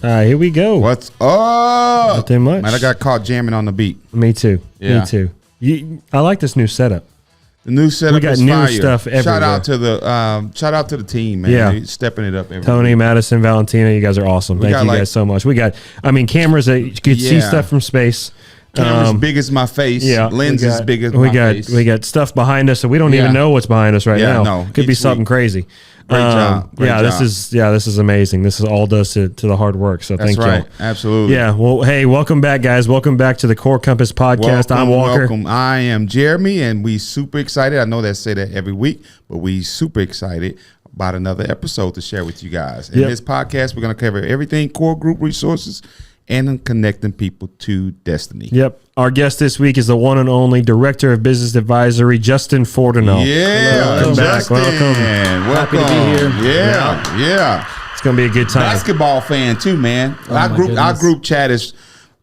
Here we go. What's up? Not too much. Man, I got caught jamming on the beat. Me too. Yeah. Me too. I like this new setup. The new setup. We got is new fire. stuff everywhere. Shout out to the team, man. Yeah. They're stepping it up. Tony, Madison, Valentina, you guys are awesome. Thank you guys so much. We got, cameras that you could see stuff from space. Camera's big as my face. Yeah, Lenses big as my face. We got stuff behind us, so we don't even know what's behind us right now. No, could be something crazy. Great job. This is amazing. This is all does to the hard work. So thank you. That's right. Absolutely. Yeah. Well, hey, welcome back, guys. Welcome back to the Core Compass podcast. I'm Walker. Welcome. I am Jeremy, and we super excited. I know they say that every week, but we super excited about another episode to share with you guys. In this podcast, we're going to cover everything core group resources and connecting people to destiny. Yep. Our guest this week is the one and only Director of Business Advisory, Justin Fordinal. Yeah. Welcome back. Welcome. Happy to be here. Yeah. It's going to be a good time. Basketball fan too, man. Our group chat is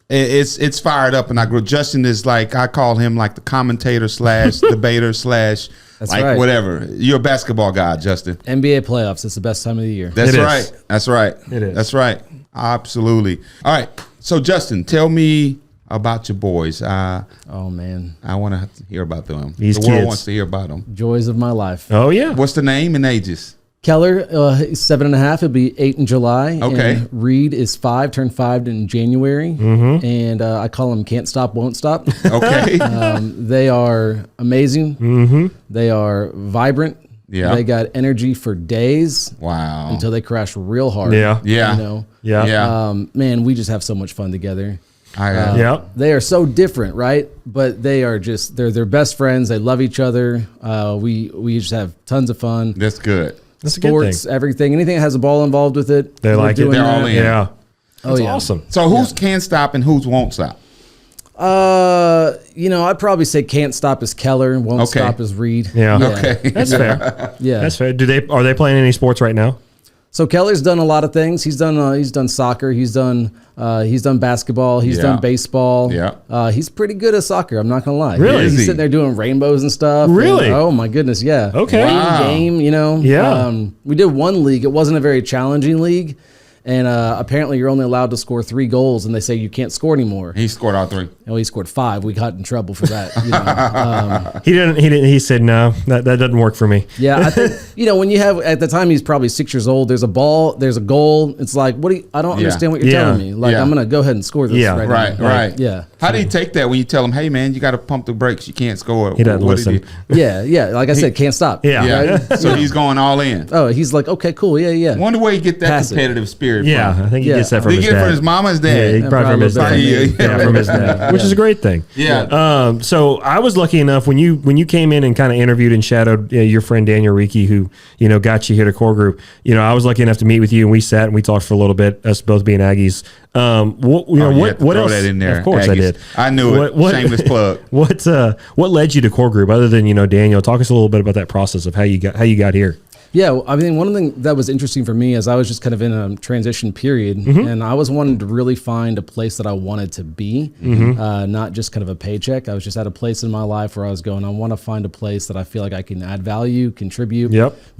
it's fired up, and our group. Justin is like, I call him like the commentator / debater / That's like right. whatever. You're a basketball guy, Justin. NBA playoffs. It's the best time of the year. That's right. That's right. It is. That's right. Absolutely. All right. So Justin, tell me about your boys. Oh man, I want to hear about them. These the world kids. wants to hear about them. joys of my life. Oh, yeah. What's the name and ages? Keller, he's 7.5. He'll be 8 in July. Okay. And Reed is 5, turned 5 in January. Mm-hmm. And I call him Can't Stop, Won't Stop. Okay. They are amazing. Mm-hmm. They are vibrant. Yeah. They got energy for days. Wow. Until they crash real hard. Yeah. Yeah. You know. Yeah. Yeah. Man, we just have so much fun together. Yeah. They are so different, right? But they are just they're best friends. They love each other. We just have tons of fun. That's good. That's a good Sports, thing. everything, anything that has a ball involved with it. They like it. doing They're that. all in. Yeah. Oh, That's yeah. awesome. So who's can stop and who's won't stop? I'd probably say Can't Stop is Keller, Won't Okay. Stop is Reed. Yeah. Okay. That's fair. Yeah. That's fair. Are they playing any sports right now? So Keller's done a lot of things. He's done soccer. He's done basketball. He's Yeah. done baseball. Yeah. He's pretty good at soccer. I'm not gonna lie. Really? He's Is he? sitting there doing rainbows and stuff. Really? And, oh my goodness. Yeah. Okay. Winning Wow. game. You know. Yeah. We did one league. It wasn't a very challenging league, and apparently you're only allowed to score 3 goals, and they say you can't score anymore. He scored all 3. And he scored 5. We got in trouble for that. You know? He didn't. He said, no, that doesn't work for me. Yeah, I think when you have at the time he's probably 6 years old. There's a ball, there's a goal. It's like, I don't understand what you're Yeah. telling me. Like Yeah. I'm gonna go ahead and score this. Yeah. right now. Right. Yeah. How do you take that when you tell him, hey man, you got to pump the brakes, you can't score? He doesn't What did listen. Yeah. Like I said, can't stop. Yeah. Yeah. So he's going all in. Oh, he's like, okay, cool. Yeah. Wonder where he get that Pass it. competitive spirit Yeah. from. I think he Yeah. gets that from Did he his get it dad. from his mom or his Yeah, dad? he probably from his dad. probably. Yeah, from his dad, which is a great thing. Yeah. So I was lucky enough when you came in and kind of interviewed and shadowed your friend Daniel Ricci, who got you here to Core Group. I was lucky enough to meet with you, and we sat and we talked for a little bit. Us both being Aggies. What throw else? that in there. Of course, I Aggies. did. I knew it. Shameless plug. What led you to Core Group, other than Daniel? Talk us a little bit about that process of how you got here. Yeah, I mean, one of the things that was interesting for me is I was just kind of in a transition period, and I was wanting to really find a place that I wanted to be, not just kind of a paycheck. I was just at a place in my life where I was going, I want to find a place that I feel like I can add value, contribute,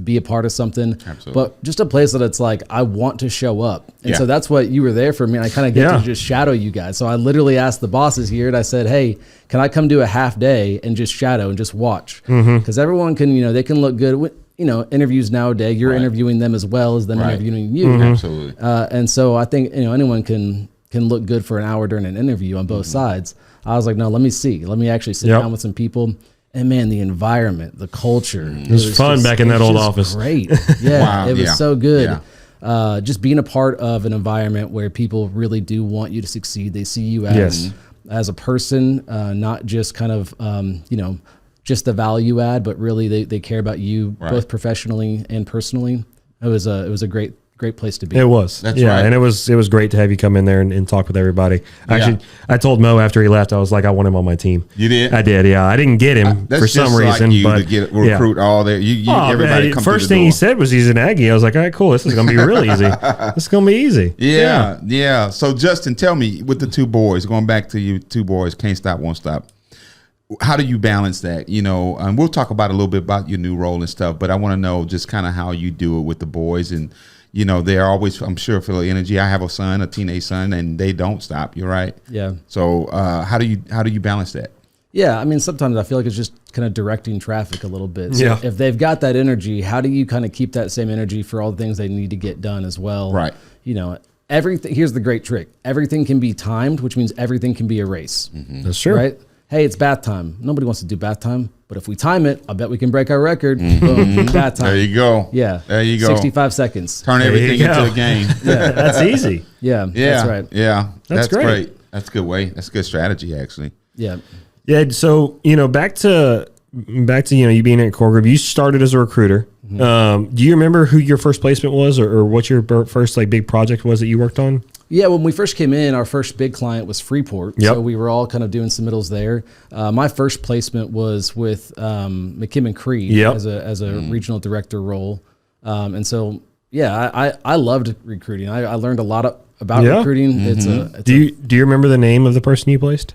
be a part of something. Absolutely. But just a place that it's like, I want to show up. And Yeah. so that's what you were there for me. I kind of get to just shadow you guys. So I literally asked the bosses here, and I said, hey, can I come do a half day and just shadow and just watch? Because everyone can, they can look good. Interviews nowadays, you're interviewing them as well as them interviewing you. Absolutely. And so I think, anyone can look good for an hour during an interview on both sides. I was like, no, let me see. Let me actually sit down with some people. And man, the environment, the culture. It was fun back in that old office. Great. Yeah. Wow, It was yeah. so good. Yeah. Just being a part of an environment where people really do want you to succeed. They see you as a person, not just kind of, just the value add, but really they care about you both professionally and personally. It was a great place to be. It was. That's right. And it was great to have you come in there and talk with everybody. Actually, I told Mo after he left, I was like, I want him on my team. You did? I did, yeah. I didn't get him That's for just some reason. like you but to recruit all that. Everybody come first through the thing door. he said was he's an Aggie. I was like, all right, cool. This is going to be real easy. This is going to be easy. Yeah. So Justin, tell me, with the 2 boys, going back to you, 2 boys, can't stop, won't stop. How do you balance that? And we'll talk about a little bit about your new role and stuff, but I want to know just kind of how you do it with the boys and, you know, they're always, I'm sure, full of energy. I have a teenage son, and they don't stop. You're right. Yeah. So how do you balance that? Yeah, I mean, sometimes I feel like it's just kind of directing traffic a little bit. So Yeah. if they've got that energy, how do you kind of keep that same energy for all the things they need to get done as well? Right. You know, everything. Here's the great trick: everything can be timed, which means everything can be a race. That's true. Right? Hey, it's bath time. Nobody wants to do bath time, but if we time it, I bet we can break our record. Boom, bath time. There you go. Yeah. There you go. 65 seconds. Turn everything you go. into a game. That's easy. Yeah, Yeah. that's right. Yeah. That's great. That's a good way. That's a good strategy, actually. Yeah. Yeah. So, back to, you being at Core Group, you started as a recruiter. Do you remember who your first placement was or what your first like big project was that you worked on? Yeah, when we first came in, our first big client was Freeport. Yep. So we were all kind of doing submittals there. My first placement was with McKim and Creed Yep. as a regional director role. And so, yeah, I loved recruiting. I learned a lot about Yeah. recruiting. It's Do you remember the name of the person you placed?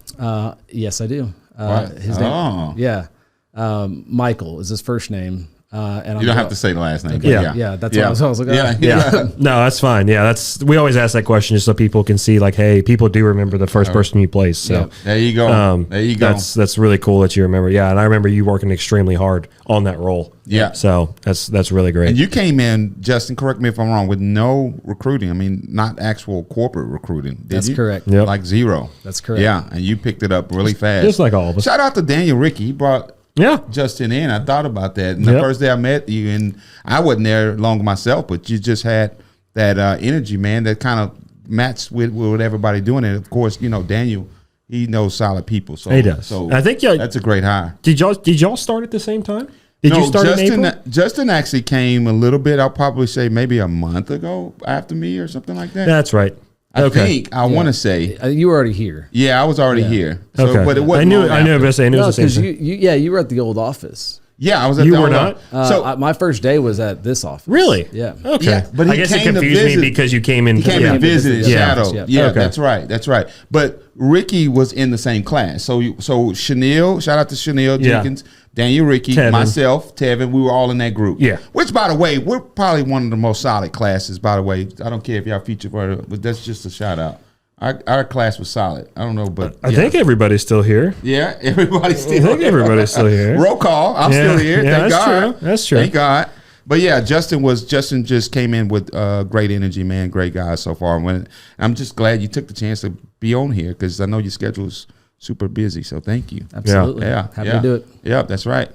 yes, I do. What? His name, yeah, Michael is his first name. And You don't have to say the last name. but Yeah, that's what I was like. Yeah. Yeah. No, that's fine. Yeah, we always ask that question just so people can see like, hey, people do remember the first person you placed. So Yeah. There you go. There you go. that's really cool that you remember. Yeah, and I remember you working extremely hard on that role. Yeah. So that's really great. And you came in, Justin, correct me if I'm wrong, with no recruiting. I mean, not actual corporate recruiting. Did That's you? correct. Yep. Like zero. That's correct. Yeah, and you picked it up really fast. just like all of us. Shout out to Daniel Ricky. He brought Yeah. Justin in. I thought about that. And the Yep. first day I met you, and I wasn't there long myself, but you just had that energy, man, that kind of matched with what everybody doing. And of course, Daniel, he knows solid people. So He does. So I think that's a great hire. Did y'all start at the same time? Did you start in April? Justin actually came a little bit, I'll probably say maybe a month ago after me or something like that. That's right. I think I want to say, You were already here. yeah, I was already here. So, Okay. but it wasn't. long I knew after. but I knew it No, was the same because thing. you were at the old office. Yeah, I was at You the were old not? So My first day was at this office. Really? Yeah. Okay. Yeah, but I he guess it came to confused visit- me because you came in. he came Yeah. and visited Yeah. Shadow. Yeah. Yeah, Okay. that's right. That's right. But Ricky was in the same class. So Chanel, shout out to Chanel Yeah. Jenkins, Daniel Ricky, Tevin. myself, Tevin, we were all in that group. Yeah. Which, by the way, we're probably one of the most solid classes, by the way. I don't care if y'all feature for it, but that's just a shout out. Our class was solid. I don't know, but I think everybody's still here. yeah, everybody's I still think everybody's still here. Roll call. I'm Yeah. still here. Yeah, Thank that's God. true. That's true. Thank God. But yeah, Justin just came in with great energy, man. Great guy so far. I'm just glad you took the chance to be on here because I know your schedule is super busy. So thank you. Absolutely. Yeah. Happy to do it. Yeah, that's right.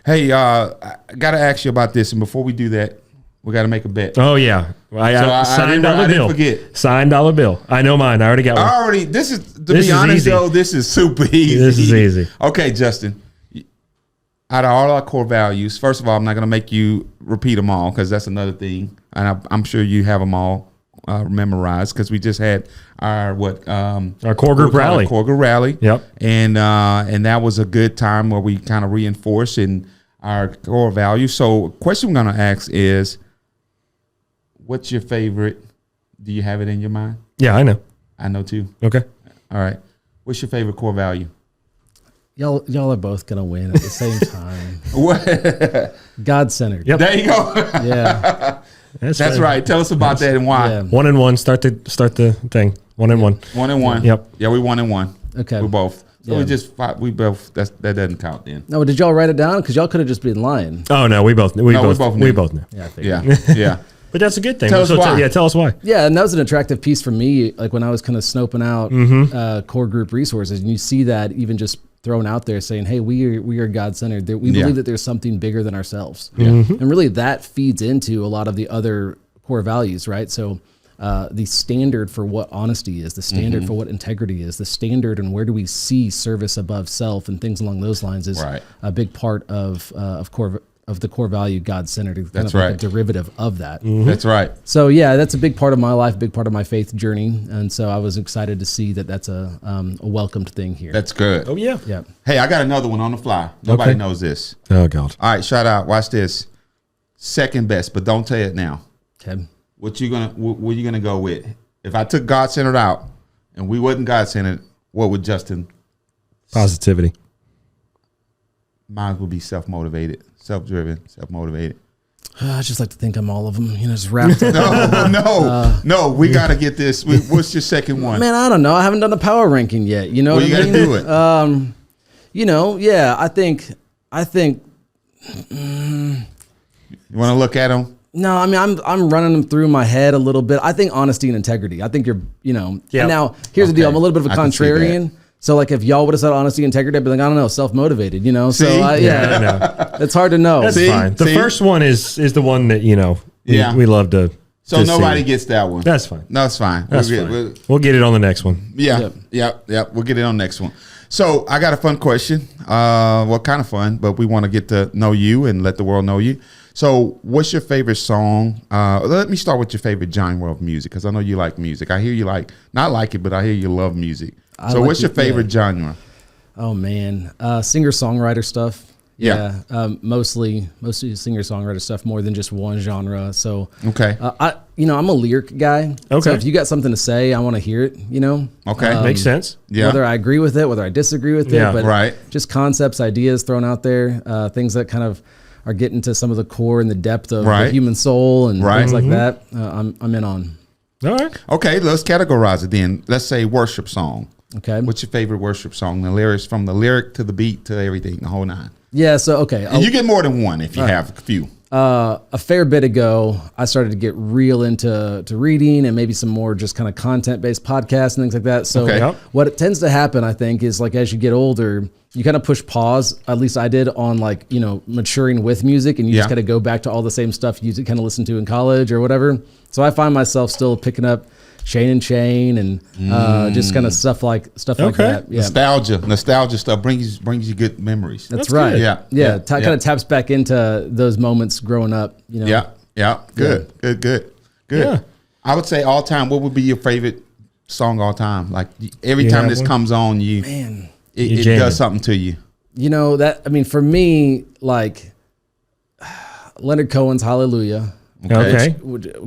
Hey, I got to ask you about this, and before we do that, we got to make a bet. Oh yeah, I signed didn't- dollar I didn't bill. forget. Signed dollar bill. I know mine. I already got one. This is This is honest easy. though, this is super easy. This is easy. Okay, Justin. Out of all our core values, first of all, I'm not going to make you repeat them all because that's another thing, and I'm sure you have them all memorized because we just had our core group rally. Core group rally. Yep. And that was a good time where we kind of reinforced in our core values. So, question I'm going to ask is, what's your favorite? Do you have it in your mind? Yeah, I know. I know too. Okay. All right. What's your favorite core value? Y'all are both gonna win at the same time. What? God-centered. Yep. There you go. Yeah. That's right. Tell us about that and why. Yeah. 1-1. Start the thing. 1-1. 1-1. Yep. Yeah, we 1-1. Okay. We both. So Yeah. we just fought. We both. That doesn't count then. No, did y'all write it down? Because y'all could have just been lying. Oh no, we both knew. We both knew. knew. Yeah, I figured. Yeah. Yeah. But that's a good thing. Tell us why. Tell us why. Yeah, and that was an attractive piece for me. Like when I was kind of snoping out core group resources, and you see that even just thrown out there saying, "Hey, we are God centered. We Yeah. believe that there's something bigger than ourselves." And really, that feeds into a lot of the other core values, right? So. The standard for what honesty is, the standard for what integrity is, the standard and where do we see service above self and things along those lines is Right. a big part of the core value God-centered. Kind That's of like right. a derivative of that. That's right. So yeah, that's a big part of my life, big part of my faith journey, and so I was excited to see that that's a welcomed thing here. That's good. Oh yeah. yeah. Hey, I got another one on the fly. Nobody Okay. knows this. Oh god. All right, shout out. Watch this. Second best, but don't tell it now. Okay. What you gonna go with? If I took God centered out and we wasn't God centered, what would Justin? Positivity. Mine would be self motivated, self driven, self motivated. I just like to think I'm all of them, just wrapped up. No. We got to get this. What's your second one? Man, I don't know. I haven't done a power ranking yet. You know Well, what you I got to mean? do it. Yeah, I think. You want to look at them? No, I mean I'm running them through my head a little bit. I think honesty and integrity. I think Yeah. And now here's the deal. I'm a little bit of a I can see contrarian. So like if y'all would have said honesty and integrity, I'd be like, I don't know, self-motivated, See? So No. it's hard to know. That's See? fine. The See? first one is the one that Yeah. we love to. So to nobody see. gets that one. That's fine. No, it's fine. That's We'll fine. We'll get it on the next one. Yeah, Yep. yep. We'll get it on next one. So I got a fun question. Well, kind of fun, but we want to get to know you and let the world know you. So what's your favorite song? Let me start with your favorite genre of music, because I know you like music. I hear you not like it, but I hear you love music. So what's your favorite genre? Oh man, singer-songwriter stuff. Yeah. Mostly singer-songwriter stuff more than just one genre. So Okay. I'm a lyric guy. Okay. So if you got something to say, I want to hear it. Okay. Makes sense. Yeah. Whether I agree with it, whether I disagree with Yeah, it, but right. just concepts, ideas thrown out there, things that kind of are getting to some of the core and the depth of Right. the human soul and Right. things like that. I'm in on. All right. Okay, let's categorize it then. Let's say worship song. Okay. What's your favorite worship song? The lyrics, from the lyric to the beat to everything, the whole nine. Yeah. So okay. And you get more than one if you have a few. A fair bit ago, I started to get real into reading and maybe some more just kind of content-based podcasts and things like that. So Okay. Yep. what it tends to happen, I think, is like as you get older, you kind of push pause. At least I did on maturing with music, and you just Yeah. kind of go back to all the same stuff you kind of listened to in college or whatever. So I find myself still picking up Shane and Shane and just kind of stuff like Okay. that. Yeah. Nostalgia stuff brings you good memories. That's That's right. good. Yeah. Yeah. Yeah. Kind of taps back into those moments growing up. Yeah. Good. Yeah. I would say all time. What would be your favorite song all time? Like every You time have this one? comes on, You it jam does it. something to you. For me, like Leonard Cohen's Hallelujah. Okay.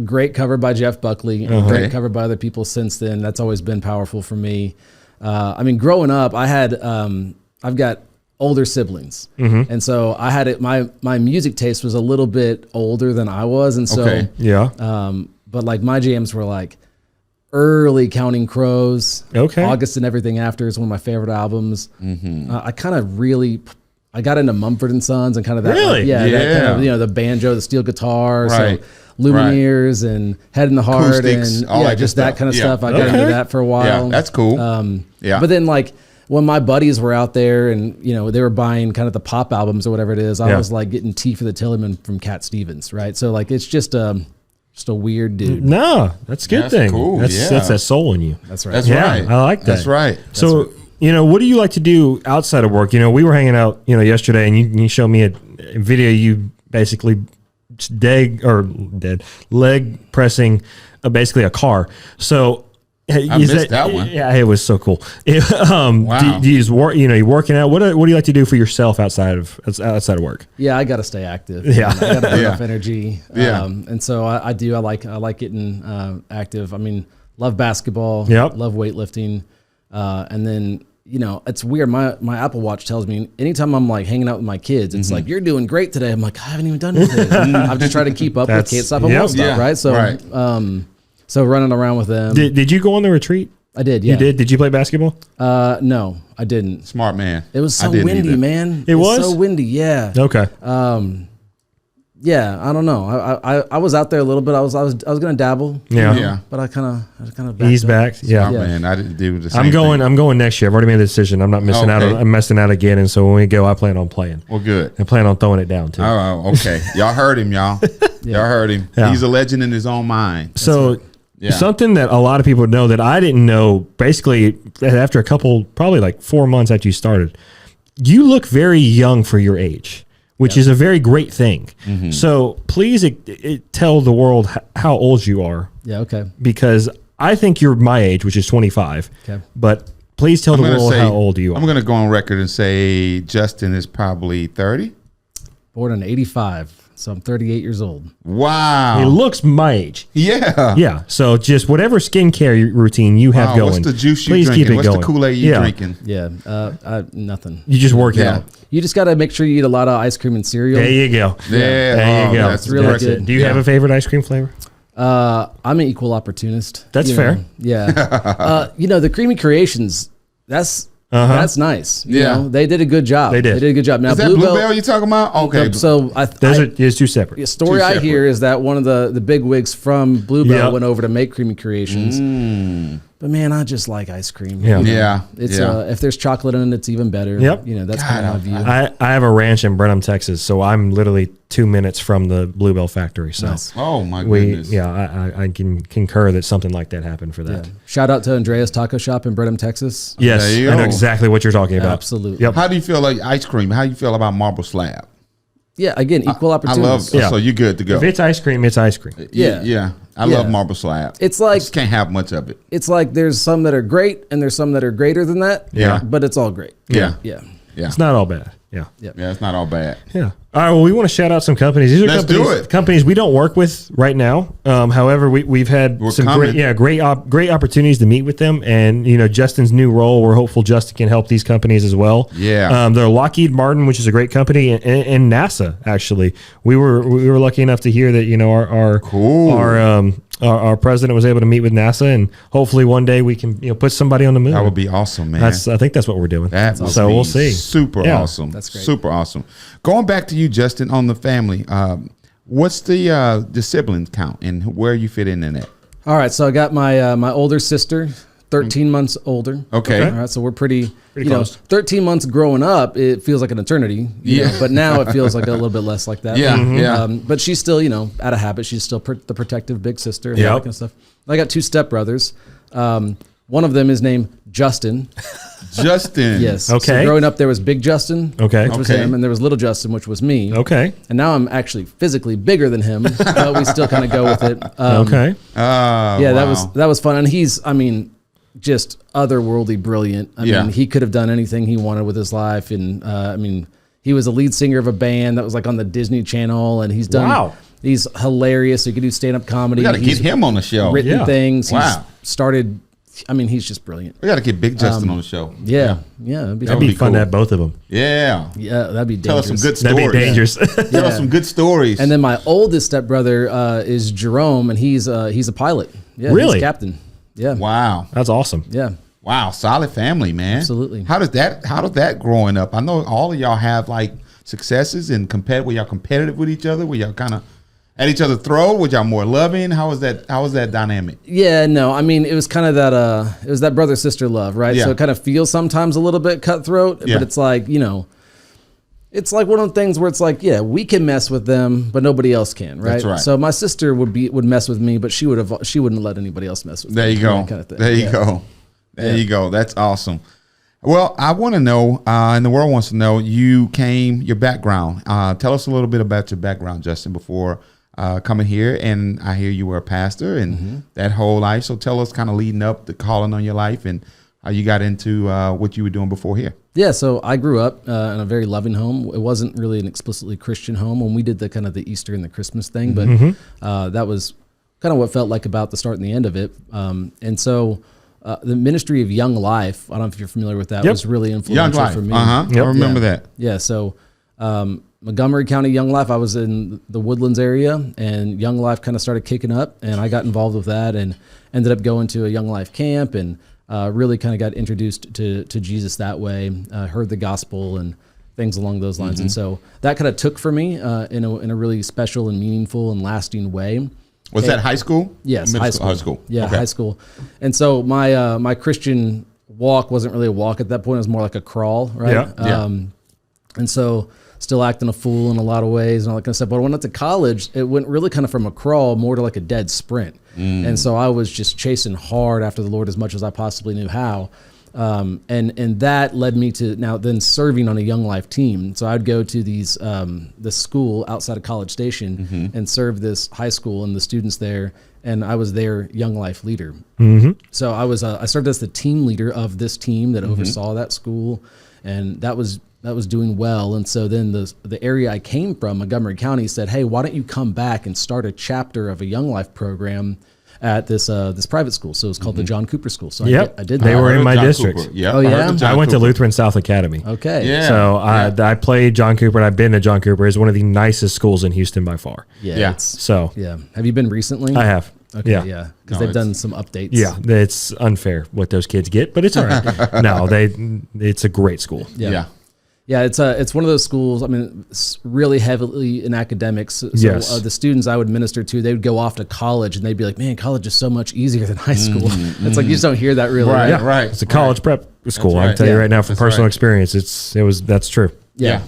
Great cover by Jeff Buckley. Great cover by other people since then. That's always been powerful for me. Growing up, I've got older siblings, and so I had it. My music taste was a little bit older than I was, and so Okay. Yeah. but like my jams were like early Counting Crows. Okay. August and Everything After is one of my favorite albums. I got into Mumford and Sons and kind of that. Really? That kind of, the banjo, the steel guitar, Right. so Lumineers and Head in the Heart Acoustics, and all that good just that stuff. kind of Yeah. stuff. I got Okay. into that for a while. Yeah, that's cool. Yeah. But then like when my buddies were out there and they were buying kind of the pop albums or whatever it is, I Yeah. was like getting Tea for the Tillerman from Cat Stevens, right? So like it's just a weird dude. No, that's a good That's thing. cool, That's yeah. that soul in you. That's right. That's Yeah, right. I like that. That's right. So, what do you like to do outside of work? We were hanging out, yesterday, and you showed me a video. You basically leg pressing, basically a car. So, I missed that one. Yeah, it was so cool. Wow. Do you just work? You're working out. What do you like to do for yourself outside of work? Yeah, I got to stay active. Yeah. I got to have Yeah. enough energy. Yeah. And so I do. I like getting active. Love basketball. Yep. Love weightlifting. And then it's weird. My Apple Watch tells me anytime I'm like hanging out with my kids, it's like you're doing great today. I'm like I haven't even done anything. I've just tried to keep up with That's- Can't Stop and yep. Won't Stop. Yeah. Right. So Right. so running around with them. Did you go on the retreat? I did. Yeah. You did. Did you play basketball? No, I didn't. Smart man. It was I so didn't windy, either. man. It was? so windy. Yeah. Okay. Yeah, I don't know. I was out there a little bit. I was gonna dabble. Yeah. Yeah. But I kind of Ease back. Yeah. Smart man. I didn't do the same I'm going. thing. I'm going next year. I've already made the decision. I'm not missing out. Okay. I'm missing out again. And so when we go, I plan on playing. Well, good. I plan on throwing it down too. Oh, okay. Y'all heard him, y'all. Y'all heard him. Yeah. He's a legend in his own mind. So Yeah. something that a lot of people know that I didn't know. Basically, after a couple, probably like 4 months after you started, you look very young for your age, which is a very great thing. Mm-hmm. So please tell the world how old you are, Yeah. Okay. because I think you're my age, which is 25. Okay. But please tell the I'm gonna world say- how old you are. I'm going to go on record and say Justin is probably 30. Born in '85. So I'm 38 years old. Wow. He looks my age. Yeah. Yeah. So just whatever skincare routine you have going. What's the juice you please drinking? keep it What's going. the Kool-Aid you drinking? Yeah, nothing. You just work it Yeah. out. You just got to make sure you eat a lot of ice cream and cereal. There you go. Yeah. There you go. That's really impressive. good. Do you have a favorite ice cream flavor? I'm an equal opportunist. That's you fair. know? Yeah. The Creamy Creations, that's nice. You Yeah. know, they did a good job. They did. a good job. Now, Is that Bluebell you talking about? Okay. So Those are two separate. the story Two I separate. hear is that one of the big wigs from Bluebell Yep. went over to make Creamy Creations. But man, I just like ice cream. Yeah. Yeah. It's yeah. If there's chocolate in it, it's even better. Yep. You know, that's kind of my view. I have a ranch in Brenham, Texas, so I'm literally 2 minutes from the Bluebell factory. So Nice. Oh my goodness. I can concur that something like that happened for that. Yeah. Shout out to Andrea's Taco Shop in Brenham, Texas. Yes, There you I know go. exactly what you're talking about. Absolutely. Yep. How do you feel like ice cream? How do you feel about marble slab? Yeah, again, equal I opportunities. love. Yeah. So you're good to go. If it's ice cream, it's ice cream. Yeah. Yeah. I Yeah. love marble slab. It's like- Just can't have much of it. It's like there's some that are great and there's some that are greater than that. Yeah. But it's all great. Yeah. Yeah. Yeah. It's not all bad. Yeah. Yep. Yeah. It's not all bad. Yeah. All right. Well, we want to shout out some companies. These are Let's do companies, it. companies we don't work with right now. However, we've had We're some coming. great opportunities to meet with them. And Justin's new role, we're hopeful Justin can help these companies as well. Yeah. They're Lockheed Martin, which is a great company, and NASA. Actually, we were lucky enough to hear that Cool. our president was able to meet with NASA, and hopefully one day we can put somebody on the moon. That would be awesome, man. I think that's what we're doing. That would so be we'll see. Super Yeah. awesome. That's great. Super awesome. Going back to you, Justin, on the family. What's the siblings count and where you fit in that? All right. So I got my older sister, 13 months older. Okay. All right. So we're pretty close. 13 months growing up, it feels like an eternity. you Yeah. know, but now it feels like a little bit less like that. Yeah, yeah. But she's still, out of habit, she's still the protective big sister and all Yep. that kind of stuff. I got two stepbrothers. One of them is named Justin. Justin. Yes. Okay. So growing up, there was Big Justin, Okay. which was Okay. him, and there was Little Justin, which was me. Okay. And now I'm actually physically bigger than him, but we still kind of go with it. Okay. Yeah, Wow. that was fun, and he's, just otherworldly brilliant. I Yeah. mean, he could have done anything he wanted with his life, and he was a lead singer of a band that was like on the Disney Channel, and he's done. Wow. He's hilarious. He could do stand up comedy. We got to He's get him on the show. written Yeah. things. Wow. He's started. He's just brilliant. We got to get Big Justin on the show. Yeah, that'd be, That'd be be fun cool. to have both of them. Yeah. yeah, that'd be Tell us dangerous. some good stories. That'd be dangerous. Tell us some good stories. And then my oldest stepbrother is Jerome, and he's a pilot. Yeah, Really? he's a captain. Yeah, wow. That's awesome. yeah. Wow. Solid family, man. Absolutely. How does that growing up? I know all of y'all have like successes and were y'all competitive with each other? Were y'all kind of at each other's throat? Were y'all more loving? How was that dynamic? Yeah, no, it was kind of that brother sister love, right? Yeah. So it kind of feels sometimes a little bit cutthroat, Yeah. but it's like, it's like one of the things where it's like, yeah, we can mess with them, but nobody else can, right? That's right. So my sister would mess with me, but she wouldn't let anybody else mess with me. There you go. that kind of thing. There you Yeah. go. There you go. That's awesome. Well, I want to know, and the world wants to know, your background. Tell us a little bit about your background, Justin, before coming here. And I hear you were a pastor and that whole life. So tell us kind of leading up the calling on your life and how you got into what you were doing before here. Yeah, so I grew up in a very loving home. It wasn't really an explicitly Christian home when we did the kind of the Easter and the Christmas thing, but that was kind of what felt like about the start and the end of it. And so the ministry of Young Life, I don't know if you're familiar with that, Yep. was really Young influential Life. for me. Yep. I remember that. Yeah, so Montgomery County Young Life, I was in the Woodlands area, and Young Life kind of started kicking up, and I got involved with that and ended up going to a Young Life camp and really kind of got introduced to Jesus that way, heard the gospel and things along those lines. And so that kind of took for me in a really special and meaningful and lasting way. Was that high school? Yes, Middle high school. school. High school. Yeah, Okay. high school. And so my Christian walk wasn't really a walk at that point. It was more like a crawl, right? Yeah, yeah. And so still acting a fool in a lot of ways and all that kind of stuff. But when I went to college, it went really kind of from a crawl more to like a dead sprint. And so I was just chasing hard after the Lord as much as I possibly knew how. And that led me to now then serving on a Young Life team. So I'd go to this school outside of College Station and serve this high school and the students there. And I was their Young Life leader. So I served as the team leader of this team that oversaw that school. And that was was doing well. And so then the area I came from, Montgomery County, said, hey, why don't you come back and start a chapter of a Young Life program at this private school. So it's called the John Cooper School. So I did that. They were in my district. Yeah. Oh, yeah? I went to Lutheran South Academy. Okay. Yeah. So I played John Cooper, and I've been to John Cooper. It's one of the nicest schools in Houston by far. Yeah. So Have you been recently? I have. Okay. Yeah. Because No, they've done some updates. Yeah, it's unfair what those kids get, but it's all right. No, it's a great school. Yeah. Yeah, it's one of those schools. I mean, it's really heavily in academics. So Yes. the students I would minister to, they would go off to college and they'd be like, "Man, college is so much easier than high school." It's like you just don't hear that really. Right. Yeah, Right. It's a college prep school. That's I can tell you right. right now from That's personal right. experience, that's true. Yeah.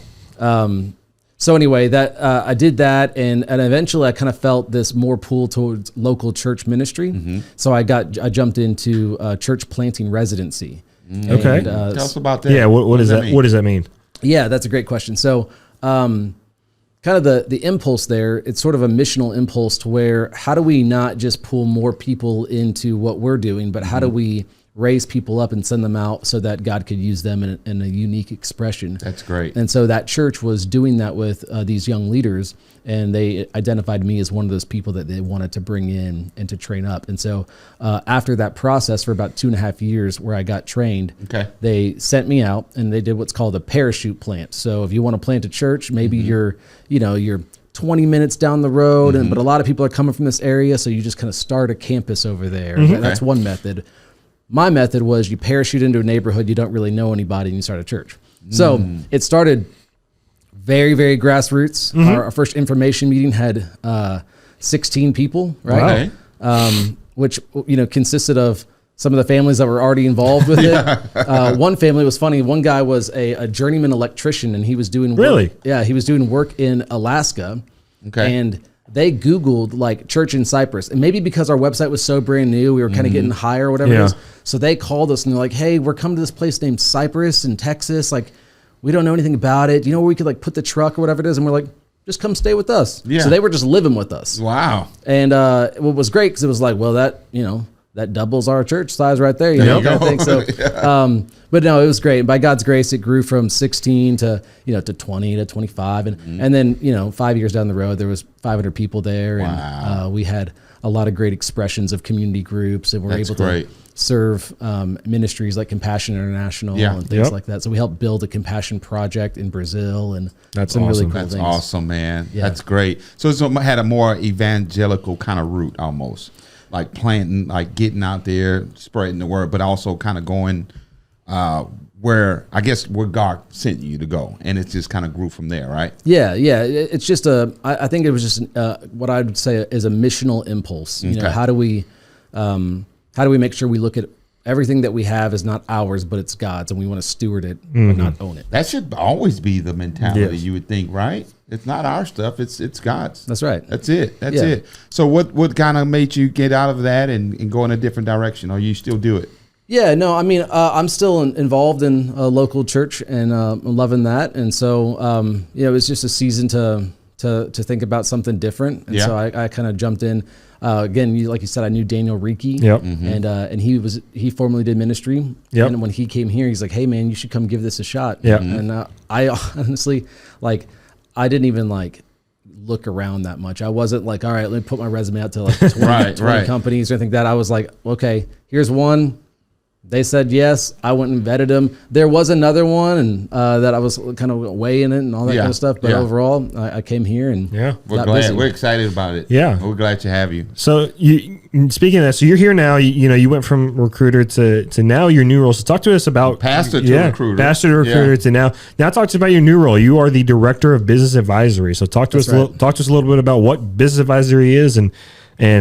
So anyway, that I did that, and eventually I kind of felt this more pull towards local church ministry. So I jumped into church planting residency. Okay. And, Tell us about that. Yeah, what does that mean? what does that mean? Yeah, that's a great question. So, kind of the impulse there, it's sort of a missional impulse to where how do we not just pull more people into what we're doing, but how do we raise people up and send them out so that God could use them in a unique expression? That's great. And so that church was doing that with these young leaders, and they identified me as one of those people that they wanted to bring in and to train up. And so after that process for about 2.5 years where I got trained, they sent me out and they did what's called a parachute plant. So if you want to plant a church, maybe you're 20 minutes down the road, but a lot of people are coming from this area, so you just kind of start a campus over there. That's one method. My method was you parachute into a neighborhood, you don't really know anybody, and you start a church. So it started very, very grassroots. Our first information meeting had 16 people, right? Which consisted of some of the families that were already involved with it. One family was funny. One guy was a journeyman electrician, and he was doing work. Really? Yeah, he was doing work in Alaska. Okay. And they Googled like church in Cyprus, and maybe because our website was so brand new, we were kind of getting high or whatever it is. So they called us and they're like, "Hey, we're coming to this place named Cyprus in Texas. Like, we don't know anything about it. Do you know where we could like put the truck or whatever it is?" And we're like, "Just come stay with us." Yeah. So they were just living with us. Wow. And what was great because it was like, well, that doubles our church size right there. You There know, you kind of go. thing. So, but no, it was great. And by God's grace, it grew from 16 to 20 to 25, and then 5 years down the road, there was 500 people there, Wow. and we had a lot of great expressions of community groups, and we're That's able great. to serve ministries like Compassion International Yeah. and things Yep. like that. So we helped build a compassion project in Brazil, and That's some really awesome. cool That's things. awesome, man. Yeah. That's great. So it had a more evangelical kind of route almost, like planting, like getting out there, spreading the word, but also kind of going where God sent you to go. And it just kind of grew from there, right? Yeah. It's just I think it was just what I would say is a missional impulse. You know, Okay. how do we make sure we look at everything that we have is not ours, but it's God's, and we want to steward it, but not own it. That should always be the mentality, Yes. you would think, right? It's not our stuff. It's God's. That's right. That's it. That's Yeah. it. So what kind of made you get out of that and go in a different direction, or you still do it? Yeah, no, I mean, I'm still involved in a local church, and I'm loving that. And so, it was just a season to think about something different. And so I kind of jumped in. Again, like you said, I knew Daniel Riki, Yep. and he formerly did ministry. Yep. And when he came here, he's like, "Hey, man, you should come give this a shot." Yep. And I honestly, I didn't even look around that much. I wasn't like, all right, let me put my resume out to 20 Right. companies or anything like that. I was like, okay, here's one. They said yes. I went and vetted them. There was another one, and that I was kind of weighing it and all that kind of stuff. But overall, I came here and We're got glad. busy. We're excited about it. Yeah. We're glad to have you. So speaking of that, so you're here now. You went from recruiter to now your new role. So talk to us about Pastor to recruiter. pastor to recruiter to now. Now talk to us about your new role. You are the director of business advisory. So talk to us. That's right. Talk to us a little bit about what business advisory is and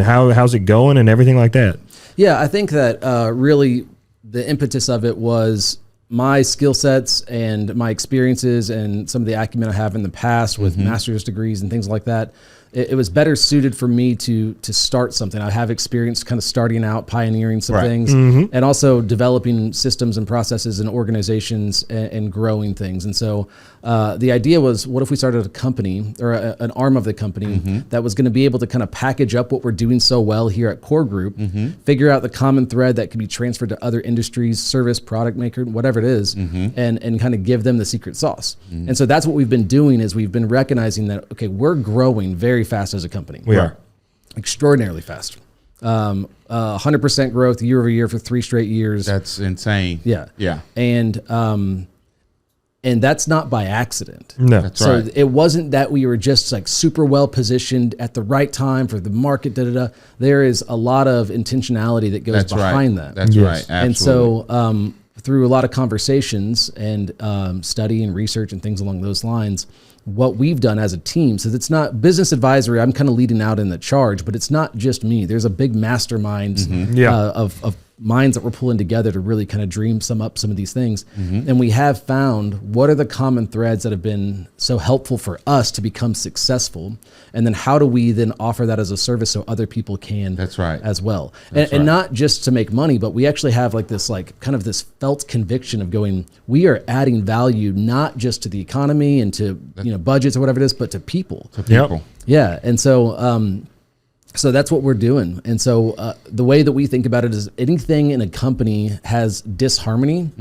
how's it going and everything like that. Yeah, I think that really the impetus of it was my skill sets and my experiences and some of the acumen I have in the past with master's degrees and things like that. it was better suited for me to start something. I have experience kind of starting out, pioneering some things, and also developing systems and processes and organizations and growing things. And so the idea was, what if we started a company or an arm of the company that was going to be able to kind of package up what we're doing so well here at Core Group, figure out the common thread that can be transferred to other industries, service, product maker, whatever it is, and kind of give them the secret sauce. And so that's what we've been doing, is we've been recognizing that, okay, we're growing very fast as a company. We are. Extraordinarily fast. 100% growth year over year for 3 straight years. That's insane. Yeah. Yeah. And that's not by accident. No. That's So right. it wasn't that we were just like super well positioned at the right time for the market. There is a lot of intentionality that goes That's behind right. that. That's Yes. right. Absolutely. And so through a lot of conversations and study and research and things along those lines, what we've done as a team, so it's not business advisory, I'm kind of leading out in the charge, but it's not just me. There's a big mastermind of minds that we're pulling together to really kind of dream some of these things. And we have found what are the common threads that have been so helpful for us to become successful. And then how do we then offer that as a service so other people can That's right. as well. That's And right. not just to make money, but we actually have like this felt conviction of going, we are adding value, not just to the economy and to, budgets or whatever it is, but to people. To people. Yeah. And so, so that's what we're doing. And so the way that we think about it is anything in a company has disharmony.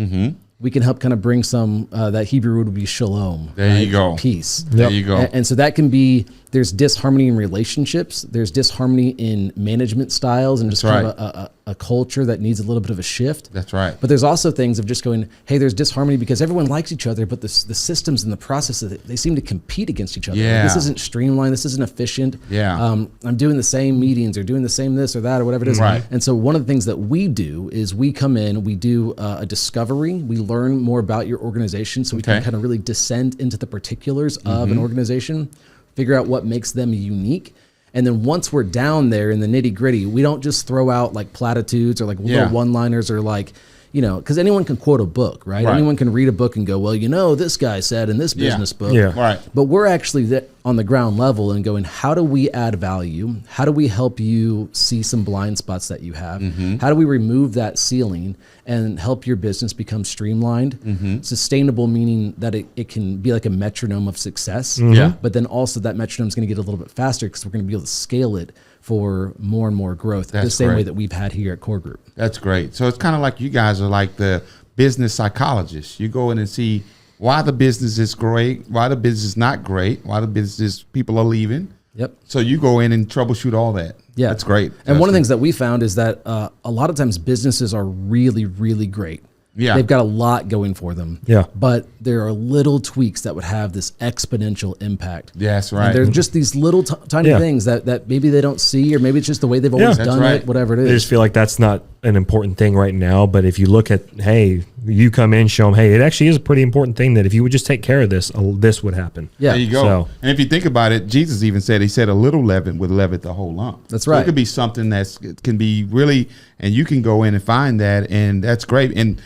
We can help kind of bring some, that Hebrew word would be shalom. There you go. Peace. There you go. And so that can be, there's disharmony in relationships. There's disharmony in management styles and just That's kind of a culture that needs a little bit of a shift. That's right. But there's also things of just going, hey, there's disharmony because everyone likes each other, but the systems and the processes, they seem to compete against each other. Yeah. Like, this isn't streamlined. This isn't efficient. Yeah. I'm doing the same meetings or doing the same this or that or whatever it is. Right. And so one of the things that we do is we come in, we do a discovery. We learn more about your organization so we can kind of really descend into the particulars of an organization, figure out what makes them unique. And then once we're down there in the nitty gritty, we don't just throw out like platitudes or like little one-liners or like, because anyone can quote a book, right? Anyone can read a book and go, well, this guy said in this business book. Yeah. Right. But we're actually on the ground level and going, how do we add value? How do we help you see some blind spots that you have? How do we remove that ceiling and help your business become streamlined? Sustainable, meaning that it can be like a metronome of success. Yeah. But then also that metronome is going to get a little bit faster because we're going to be able to scale it for more and more growth the same way great. that we've had here at Core Group. That's great. So it's kind of like you guys are like the business psychologists. You go in and see why the business is great, why the business is not great, why the business people are leaving. Yep. So you go in and troubleshoot all that. Yeah. That's great. And one of the things that we found is that a lot of times businesses are really, really great. Yeah. They've got a lot going for them. Yeah. But there are little tweaks that would have this exponential impact. Yeah, that's right. And they're just these little tiny Yeah. things that maybe they don't see, or maybe it's just the way they've always that's done right. it, whatever it They is. just feel like that's not an important thing right now. But if you look at, hey, you come in, show them, hey, it actually is a pretty important thing that if you would just take care of this, this would happen. Yeah. There you go. So- And if you think about it, Jesus even said, he said a little leaven would leaven the whole lump. That's So right. it could be something it can be really, and you can go in and find that, and that's great. And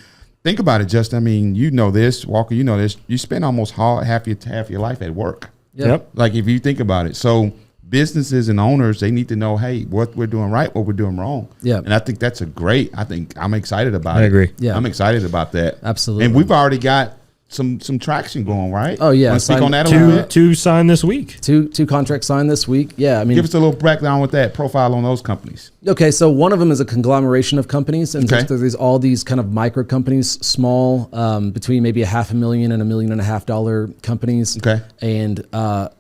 think about it, Justin. I mean, you know this, Walker, you know this. You spend almost half your life at work. Yeah. Yep. Like if you think about it. So businesses and owners, they need to know, hey, what we're doing right, what we're doing wrong. Yeah. And I think that's I'm excited about it. I agree. Yeah. I'm excited about that. Absolutely. And we've already got some traction going, right? Oh, yeah. Want to speak Sign- on that a little bit? Two signed this week. Two contracts signed this week. Yeah. I mean, Give us a little breakdown with that profile on those companies. okay, so one of them is a conglomeration of companies, and Okay. there's all these kind of micro companies, small, between maybe $500,000 and $1.5 million companies. Okay. And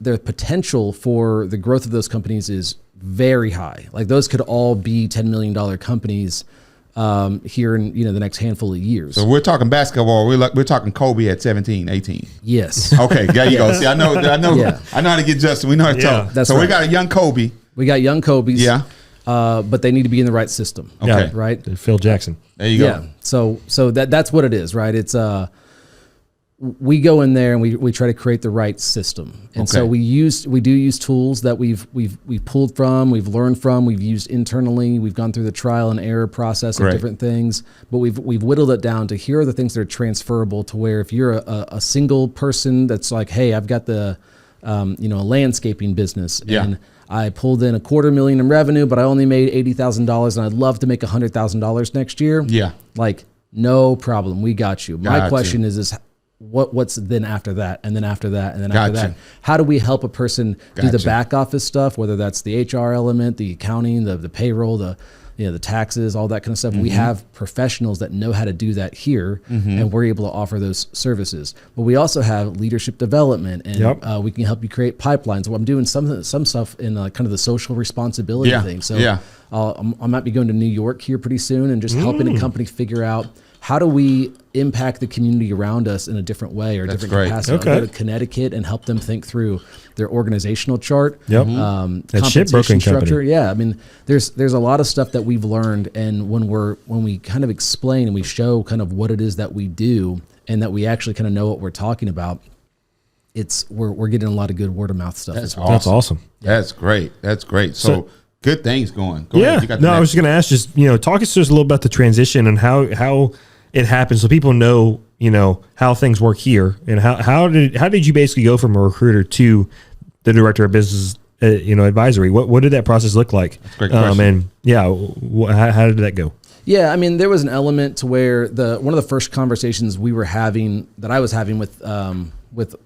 their potential for the growth of those companies is very high. Like those could all be $10 million companies here in the next handful of years. So we're talking basketball. We're talking Kobe at 17, 18. Yes. Okay, there you go. See, I know Yeah. I know how to get Justin. We know how to Yeah. talk. That's so we right. got a young Kobe. We got young Kobe's. Yeah. But they need to be in the right system. Okay. Right. Phil Jackson. There you go. Yeah. So that's what it is, right? It's we go in there and we try to create the right system. And so Okay. we do use tools that we've pulled from, we've learned from, we've used internally, we've gone through the trial and error process of Great. different things, but we've whittled it down to here are the things that are transferable to where if you're a single person that's like, hey, I've got the a landscaping business. Yeah. And I pulled in $250,000 in revenue, but I only made $80,000, and I'd love to make $100,000 next year. Yeah. Like, no problem. We got you. My Got question you. is what's then after that, and then after that, and then after Gotcha. that? How do we help a person do the Gotcha. back office stuff, whether that's the HR element, the accounting, the payroll, the taxes, all that kind of stuff? We have professionals that know how to do that here, and we're able to offer those services. But we also have leadership development, and we can help you create pipelines. Well, I'm doing some stuff in kind of the social responsibility thing. So I might be going to New York here pretty soon, and just helping a company figure out how do we impact the community around us in a different way or different capacity. Okay. I'll go to Connecticut and help them think through their organizational chart, That compensation shipbroking structure. company. Yeah, I mean, there's a lot of stuff that we've learned, and when we kind of explain and we show kind of what it is that we do, and that we actually kind of know what we're talking about, we're getting a lot of good word of mouth stuff. That's as well. That's awesome. That's great. That's great. So good things going. Go Yeah. ahead. You got the No, I next- was just going to ask, just, talk us just a little about the transition and how it happens, so people know, how things work here, and how did you basically go from a recruiter to the director of business, advisory? What did that process look like? That's a great question. And how did that go? Yeah, I mean, there was an element to where one of the first conversations that I was having with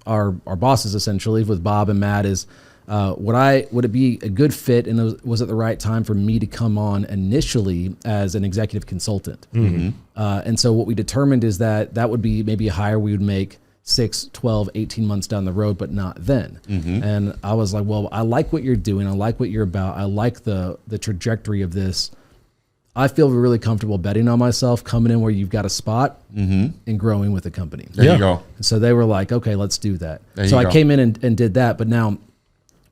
our bosses, essentially, with Bob and Matt, is would it be a good fit, and was it the right time for me to come on initially as an executive consultant? And so what we determined is that would be maybe a hire we would make 6, 12, 18 months down the road, but not then. And I was like, well, I like what you're doing. I like what you're about. I like the trajectory of this. I feel really comfortable betting on myself coming in where you've got a spot and growing with the company. There you go. And so they were like, okay, let's do that. There So you I go. came in and did that, but now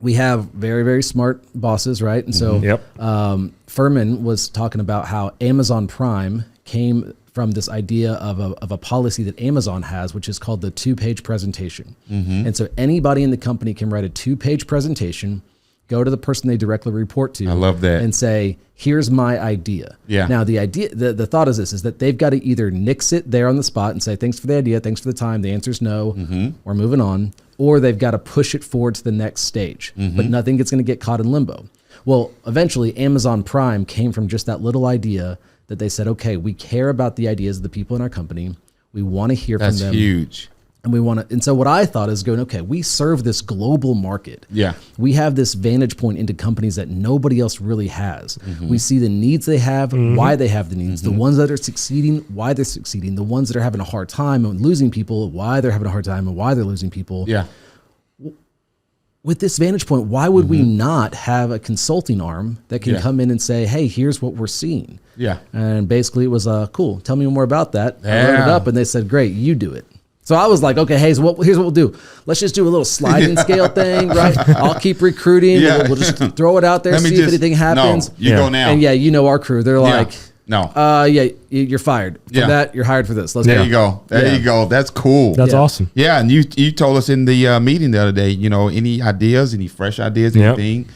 we have very, very smart bosses, right? And so Furman was talking about how Amazon Prime came from this idea of a policy that Amazon has, which is called the 2-page presentation. And so anybody in the company can write a 2-page presentation, go to the person they directly report to. I love that. And say, here's my idea. Yeah. Now the idea, the thought is this, is that they've got to either nix it there on the spot and say, thanks for the idea, thanks for the time, the answer's no, we're moving on, or they've got to push it forward to the next stage, but nothing is going to get caught in limbo. Well, eventually Amazon Prime came from just that little idea that they said, okay, we care about the ideas of the people in our company. We want to hear from them. That's huge. And so what I thought is going, okay, we serve this global market. Yeah. We have this vantage point into companies that nobody else really has. We see the needs they have, why they have the needs, the ones that are succeeding, why they're succeeding, the ones that are having a hard time and losing people, why they're having a hard time and why they're losing people. Yeah. With this vantage point, why would we not have a consulting arm that can Yeah. come in and say, hey, here's what we're seeing? Yeah. And basically it was, cool, tell me more about that. I wrote it Yeah. up and they said, great, you do it. So I was like, okay, hey, so here's what we'll do. Let's just do a little sliding scale thing, right? I'll keep recruiting. Yeah. We'll just throw it out there, see if anything happens. No, you go now. And our crew, they're like, no. You're fired. For Yeah. that, you're hired for this. Let's There go. you go. There you go. That's cool. That's Yeah. awesome. Yeah, and you told us in the meeting the other day, any ideas, any fresh ideas, Yep. anything,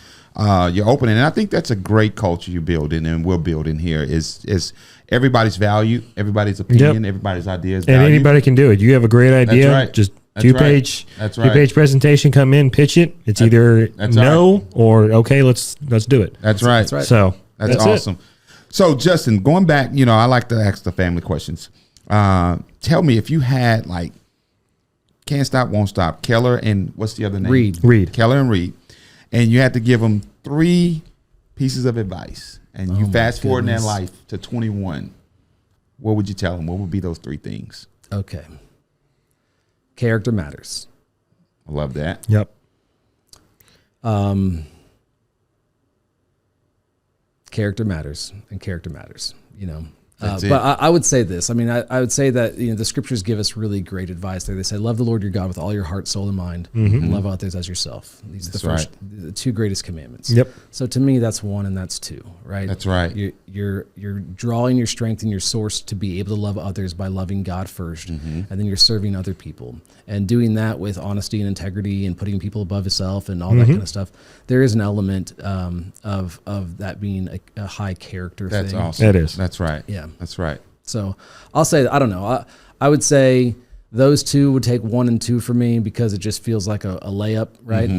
you're opening. And I think that's a great culture you're building, and we're building here is everybody's value, everybody's opinion, everybody's ideas. And value. anybody can do it. You have a great idea. right. Just That's two-page, right. That's right. two-page presentation. Come in, pitch it. It's either that's no or okay. Let's do it. That's right. That's right. So That's it. awesome. So Justin, going back, I like to ask the family questions. Tell me if you had Can't Stop, Won't Stop, Keller and what's the other name? Reed. Keller and Reed. And you had to give them 3 pieces of advice. And you fast forward in their life to 21. What would you tell them? What would be those 3 things? Okay. Character matters. I love that. Yep. Character matters, and character matters, That's it. But I would say this. I mean, I would say that the scriptures give us really great advice there. They say, love the Lord your God with all your heart, soul, and mind, and love others as yourself. These are That's the 2 greatest commandments. Yep. So to me, that's 1 and that's 2, right? That's right. You're drawing your strength and your source to be able to love others by loving God first, and then you're serving other people and doing that with honesty and integrity and putting people above yourself and all that kind of stuff. There is an element of that being a high character That's thing. awesome. It is. That's right. Yeah. That's right. So I'll say, I don't know. I would say those two would take 1 and 2 for me because it just feels like a layup, right?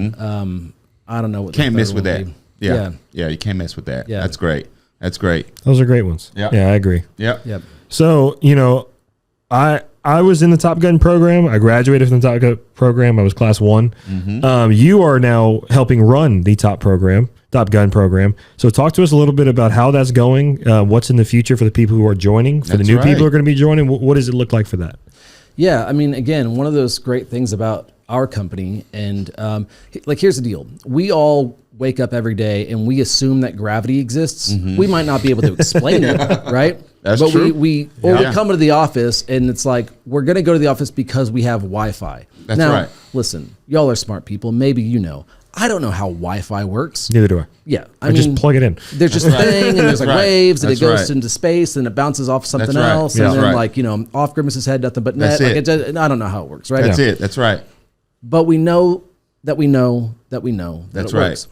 I don't know what Can't the miss third with one that. would be. Yeah, you can't mess with that. Yeah. That's great. That's great. Those are great ones. Yeah. Yeah, I agree. Yep. Yep. So, I was in the Top Gun program. I graduated from the Top Gun program. I was class 1. You are now helping run the Top Gun program. So talk to us a little bit about how that's going. What's in the future for the people who are joining, for the new people who are going to be joining. What does it look like for that? Yeah, I mean, again, one of those great things about our company, and here's the deal: we all wake up every day and we assume that gravity exists. We might not be able to explain it, right? That's but true. we come into the office and it's like we're going to go to the office because we have Wi-Fi. That's now, right. Listen, y'all are smart people. Maybe you know. I don't know how Wi-Fi works. Neither do I. Yeah, I I mean, just plug it in. There's just a thing, and there's like Right. waves, and That's it goes right. into space, and it bounces off something That's right. else, Yeah. and then That's right. off Grimace's head, nothing but net. That's Like it. I don't know how it works, right? That's it. That's right. But we know that we know that we know that That's it right. works.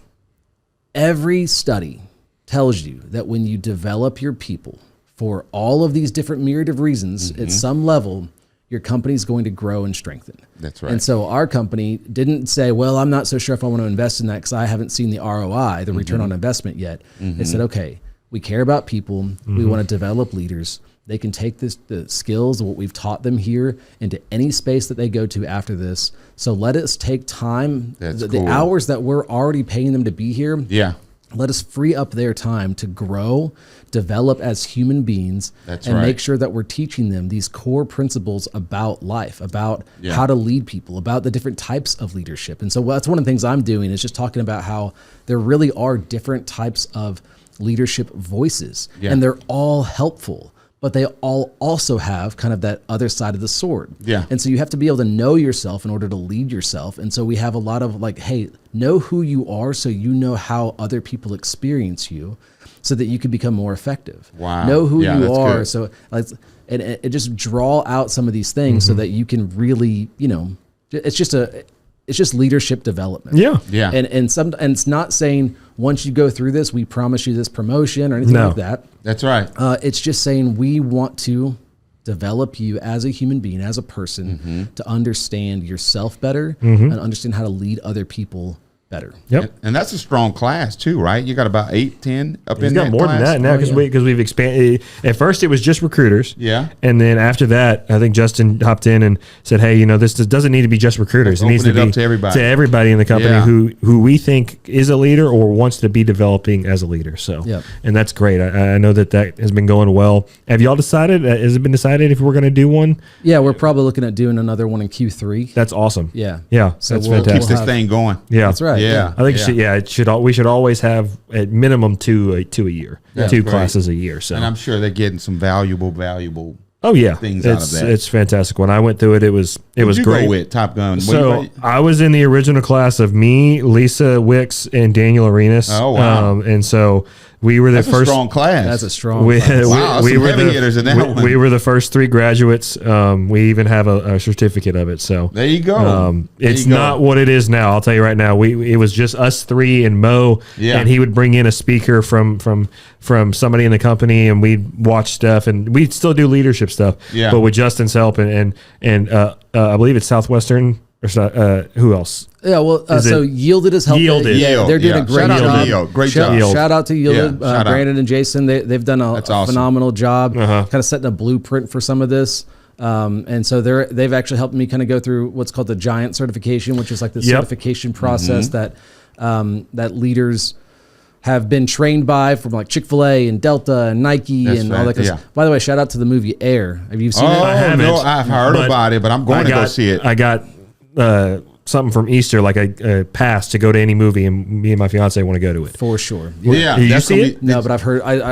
Every study tells you that when you develop your people for all of these different myriad of reasons, at some level, your company's going to grow and strengthen. That's right. And so our company didn't say, well, I'm not so sure if I want to invest in that because I haven't seen the ROI, the return on investment yet. They said, okay, we care about people. We want to develop leaders. They can take the skills of what we've taught them here into any space that they go to after this. So let us take time, That's the cool. hours that we're already paying them to be here. Yeah. Let us free up their time to grow, develop as human beings, That's and right. make sure that we're teaching them these core principles about life, about Yeah. how to lead people, about the different types of leadership. And so that's one of the things I'm doing is just talking about how there really are different types of leadership voices, Yeah. and they're all helpful. But they all also have kind of that other side of the sword. Yeah. And so you have to be able to know yourself in order to lead yourself. And so we have a lot of like, hey, know who you are so you know how other people experience you so that you can become more effective. Wow. Know who Yeah, you that's are. good. So like, and it just draw out some of these things so that you can really, it's just leadership development. Yeah. Yeah. And it's not saying once you go through this, we promise you this promotion or anything No. like that. That's right. It's just saying we want to develop you as a human being, as a person, to understand yourself better and understand how to lead other people better. Yep. And that's a strong class too, right? You got about 8, 10 up It's in got that more class? than that now because Oh, yeah. we've expanded. At first, it was just recruiters. Yeah. And then after that, I think Justin hopped in and said, "Hey, this doesn't need to be just recruiters. Let's It needs open to it be up to everybody." in the company Yeah. who we think is a leader or wants to be developing as a leader." So, Yep. and that's great. I know that has been going well. Have y'all decided? Has it been decided if we're going to do one? Yeah, we're probably looking at doing another one in Q3. That's awesome. Yeah. Yeah. So That's we'll- fantastic. Keeps this have- thing going. Yeah. That's right. Yeah. I think we should always have at minimum two a year, That's two great. classes a year. So And I'm sure they're getting some valuable oh yeah, things out of it's that. it's fantastic. When I went through it, it was Who'd you great. go with Top Gun? So I was in the original class of me, Lisa Wicks, and Daniel Arenas. Oh, wow. And so we were the That's a first. strong class. That's a strong We, class. Wow, some heavy hitters in that one. we were the first 3 graduates. We even have a certificate of it. So There you go. There it's you go. not what it is now. I'll tell you right now. It was just us 3 and Mo, Yeah. and he would bring in a speaker from somebody in the company, and we'd watch stuff, and we'd still do leadership stuff. Yeah. But with Justin's help and I believe it's Southwestern or who else? Yeah, well, Is so it Yielded has helped. Yielded? They're doing Yeah. a great Shout out to job. Yield. Great shout, job. Yield. Shout out to Yielded, Yeah, shout out. Brandon and Jason. They've done a That's awesome. phenomenal job, Uh-huh. kind of setting a blueprint for some of this. And so they've actually helped me kind of go through what's called the Giant certification, which is like the Yep. certification process that leaders have been trained by from like Chick-fil-A and Delta and Nike That's and all that kind of yeah. stuff. By the way, shout out to the movie Air. Have you seen Oh, it? I haven't, no, I've heard but about it, but I'm going to go see it. I got something from Easter, like a pass to go to any movie, and me and my fiance want to go to it. For sure. Yeah. Did you that's see gonna it? be- No, but I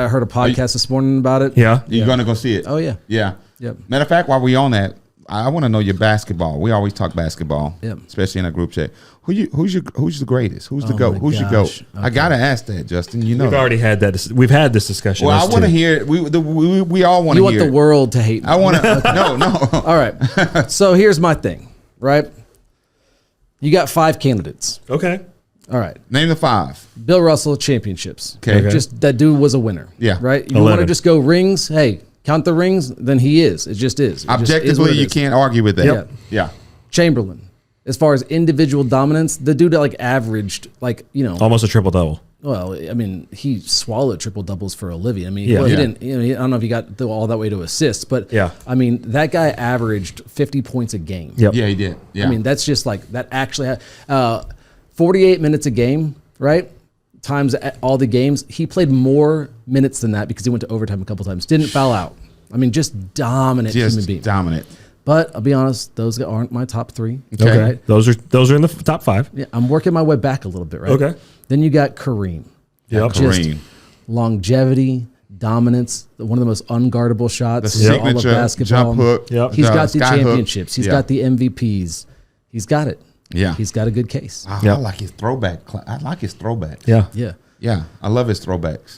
heard a podcast this morning about it. Yeah. You're going to go see it? Oh, yeah. Yeah. Yep. Matter of fact, while we on that, I want to know your basketball. We always talk basketball, Yep. especially in a group chat. Who's the greatest? Who's the Oh GOAT? my Who's your gosh. GOAT? I gotta ask that, Justin. You know, We've already had that. We've had this discussion. well, I us want to two. hear it. We all want You to want hear the it. world to hate me. I want to. No. All right. So here's my thing, right? You got 5 candidates. Okay. All right. Name the 5. Bill Russell championships. Okay. Just that dude was a winner. Yeah. Right? You want to 11. just go rings? Hey, count the rings, then he is. It just is. It Objectively, you is. can't argue with that. Yep. Yeah. Chamberlain, as far as individual dominance, the dude like averaged like, almost a triple double. Well, I mean, he swallowed triple doubles for Olivia. I mean, Yeah. well, he Yeah. didn't. I don't know if he got all that way to assists, but Yeah. I mean, that guy averaged 50 points a game. Yep. Yeah, he did. Yeah. I mean, that's just like that. Actually, 48 minutes a game, right? Times all the games. He played more minutes than that because he went to overtime a couple times. Didn't foul out. I mean, just dominant human just being. dominant. But I'll be honest, those aren't my top three. Okay. Right? Those are in the top 5. Yeah, I'm working my way back a little bit, right? Okay. Then you got Kareem. Yep. Just Kareem. longevity, dominance, one of the most unguardable shots The in all of signature basketball. jump hook. Yep. He's the got the sky hook. championships. He's Yeah. got the MVPs. He's got it. Yeah. He's got a good case. I Yep. like his throwback. I like his throwback. Yeah. Yeah. Yeah. I love his throwbacks.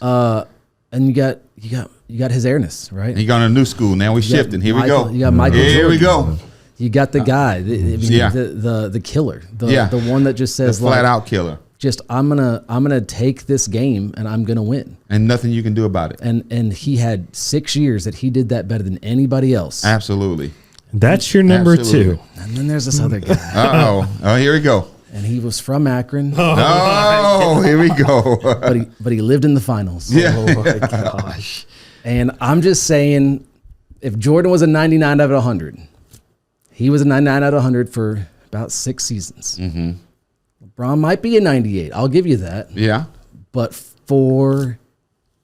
And you got his airness, right? He got a new school. Now we shifting. Here we Michael- go. you got Michael Here we Jordan. go. You got the guy, Yeah. the killer, the Yeah. one that just The says flat like, out killer. just I'm gonna take this game and I'm gonna win. And nothing you can do about it. And he had 6 years that he did that better than anybody else. Absolutely. That's your number Absolutely. 2. And then there's this other guy, Uh-oh. Oh, here we go. and he was from Akron, Oh, here we go. but he lived in the finals. Yeah. Oh my gosh. And I'm just saying, if Jordan was a 99 out of 100, he was a 99 out of 100 for about 6 seasons. Mm-hmm. LeBron might be a 98. I'll give you that. Yeah. But